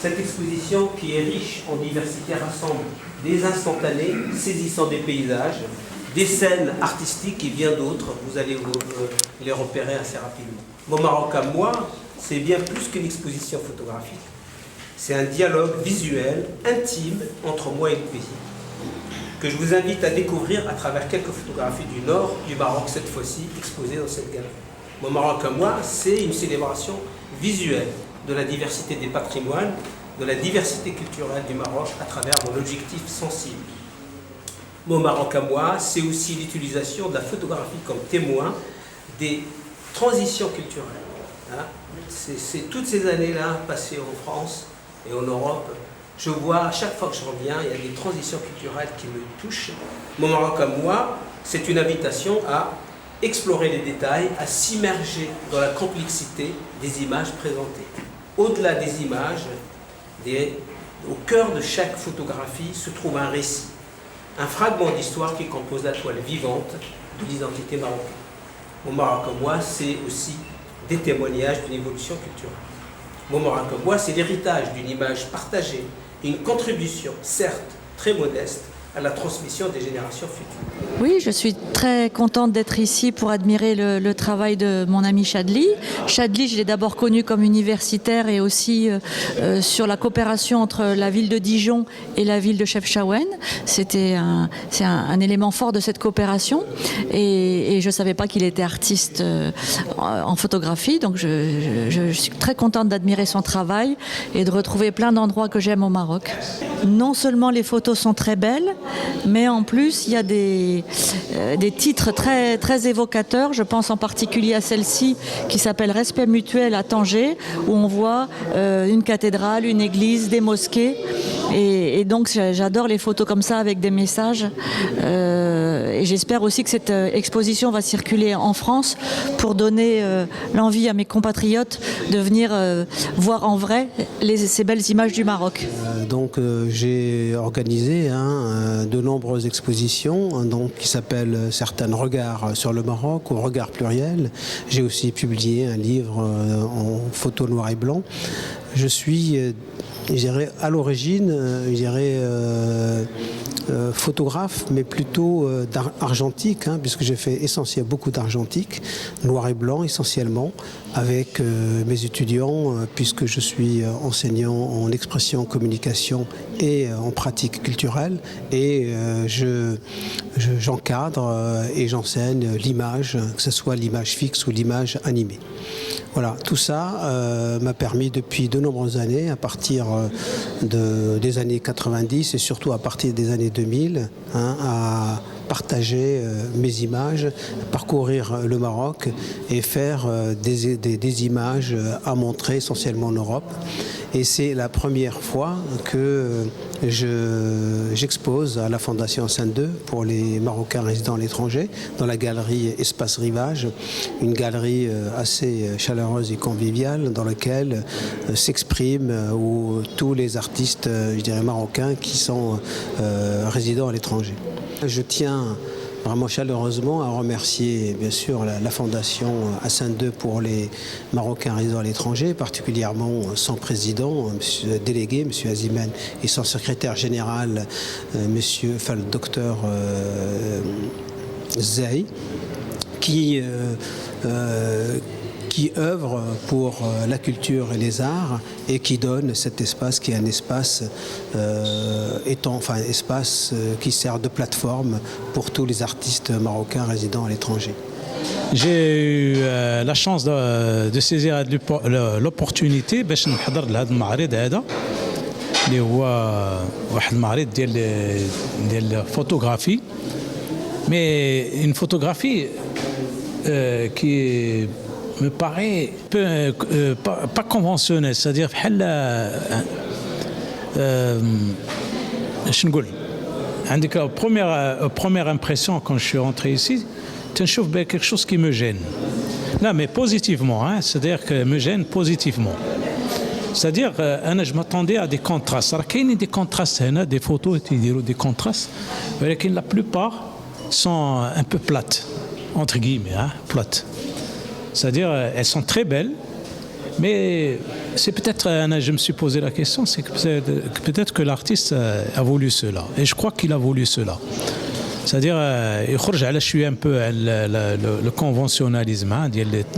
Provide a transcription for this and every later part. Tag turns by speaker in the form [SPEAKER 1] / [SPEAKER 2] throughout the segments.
[SPEAKER 1] Cette exposition qui est riche en diversité rassemble des instantanés saisissant des paysages, des scènes artistiques et bien d'autres. Vous allez les repérer assez rapidement. Mon Maroc à moi, c'est bien plus qu'une exposition photographique. C'est un dialogue visuel, intime, entre moi et le pays, que je vous invite à découvrir à travers quelques photographies du nord du Maroc, cette fois-ci exposées dans cette galerie. Mon Maroc à moi, c'est une célébration visuelle de la diversité des patrimoines, de la diversité culturelle du Maroc à travers mon objectif sensible. Mon Maroc à moi, c'est aussi l'utilisation de la photographie comme témoin des transitions culturelles. Hein? C'est toutes ces années-là passées en France et en Europe. Je vois à chaque fois que je reviens, il y a des transitions culturelles qui me touchent. Mon Maroc à moi, c'est une invitation à explorer les détails, à s'immerger dans la complexité des images présentées. Au-delà des images, au cœur de chaque photographie se trouve un récit, un fragment d'histoire qui compose la toile vivante de l'identité marocaine. Mon Maroc à moi, c'est aussi des témoignages d'une évolution culturelle. Mon Maroc à moi, c'est l'héritage d'une image partagée, une contribution, certes très modeste, à la transmission des générations futures.
[SPEAKER 2] Oui, je suis très contente d'être ici pour admirer le travail de mon ami Chadli. Chadli, je l'ai d'abord connu comme universitaire et aussi sur la coopération entre la ville de Dijon et la ville de Chefchaouen. C'est un élément fort de cette coopération et je ne savais pas qu'il était artiste en photographie, donc je suis très contente d'admirer son travail et de retrouver plein d'endroits que j'aime au Maroc. Non seulement les photos sont très belles, mais en plus il y a des titres très, très évocateurs. Je pense en particulier à celle-ci qui s'appelle Respect mutuel à Tanger, où on voit une cathédrale, une église, des mosquées. Et donc j'adore les photos comme ça avec des messages. Et j'espère aussi que cette exposition va circuler en France pour donner l'envie à mes compatriotes de venir voir en vrai ces belles images du Maroc.
[SPEAKER 3] J'ai organisé de nombreuses expositions qui s'appellent certaines Regards sur le Maroc ou Regards pluriels. J'ai aussi publié un livre en photo noir et blanc. Je suis, je dirais, à l'origine, photographe, mais plutôt argentique, puisque j'ai fait beaucoup d'argentique, noir et blanc essentiellement, avec mes étudiants, puisque je suis enseignant en expression, communication et en pratique culturelle, et j'encadre et j'enseigne l'image, que ce soit l'image fixe ou l'image animée. Voilà, tout ça m'a permis depuis de nombreuses années, à partir des années 90 et surtout à partir des années 2000, à partager mes images, parcourir le Maroc et faire des images à montrer essentiellement en Europe. Et c'est la première fois que j'expose à la Fondation Hassan II pour les Marocains résidant à l'étranger, dans la galerie Espace Rivage, une galerie assez chaleureuse et conviviale dans laquelle s'expriment tous les artistes, je dirais, marocains qui sont résidents à l'étranger. Je tiens vraiment chaleureusement à remercier bien sûr la Fondation Hassan II pour les Marocains résidant à l'étranger, particulièrement son président, monsieur délégué, M. Azimen, et son secrétaire général, le docteur Zahi, qui œuvre pour la culture et les arts et qui donne cet espace qui est un espace espace qui sert de plateforme pour tous les artistes marocains résidant à l'étranger.
[SPEAKER 4] J'ai eu la chance de saisir l'opportunité باش نحضر لهذا المعرض هذا اللي هو واحد المعرض ديال photographie, mais une photographie qui me paraît pas conventionnel, c'est-à-dire je نقول عندك première impression quand je suis rentré ici, تنشوف quelque chose qui me gêne. Non, mais positivement, c'est-à-dire que me gêne positivement. C'est-à-dire je m'attendais à des contrastes. Alors qu'il y a des contrastes, des photos des contrastes, mais la plupart sont un peu plates, entre guillemets, plates. C'est-à-dire elles sont très belles, Mais c'est peut-être, je me suis posé la question, c'est que peut-être que l'artiste a voulu cela. Et je crois qu'il a voulu cela. C'est-à-dire, يخرج على شوية un peu le conventionnalisme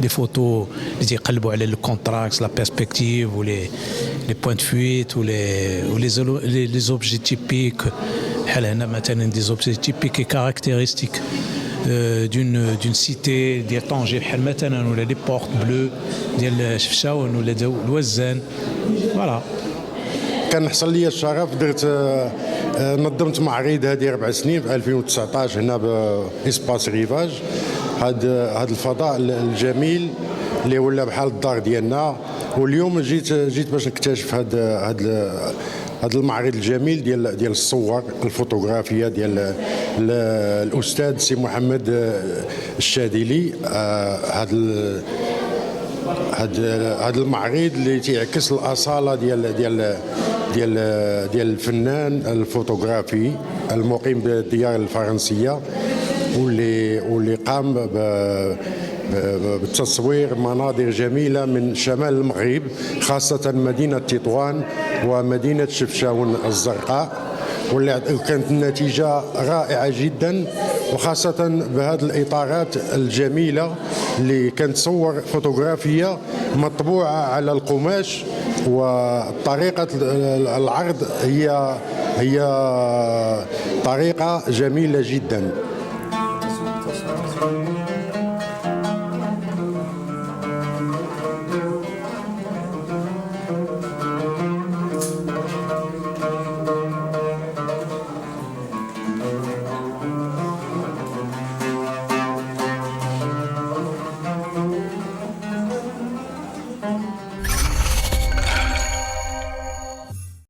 [SPEAKER 4] des photos اللي يقلبوا على le contraste, la perspective ou les points de fuite ou les objets typiques. بحال هنا مثلا des objets typiques et caractéristiques d'une cité ديال طنجة بحال مثلا ولا لي بورت بلو ديال شفشاون ولا الوزان. فوالا.
[SPEAKER 5] كان حصل لي الشرف درت نظمت معرض هذه 4 سنين في 2019 هنا بإسباس ريفاج. هذا الفضاء الجميل اللي ولا بحال الدار ديالنا. واليوم جيت باش نكتشف هذا المعرض الجميل ديال الصور الفوتوغرافيه ديال الاستاذ سي محمد الشاذلي. هذا المعرض اللي تيعكس الاصاله ديال الفنان الفوتوغرافي المقيم بالديار الفرنسيه واللي قام بتصوير مناظر جميله من شمال المغرب خاصه مدينه تطوان ومدينه شفشاون الزرقاء. وكانت النتيجه رائعه جدا وخاصه بهذه الاطارات الجميله اللي كانت صور فوتوغرافيه مطبوعه على القماش. وطريقه العرض هي طريقه جميله جدا.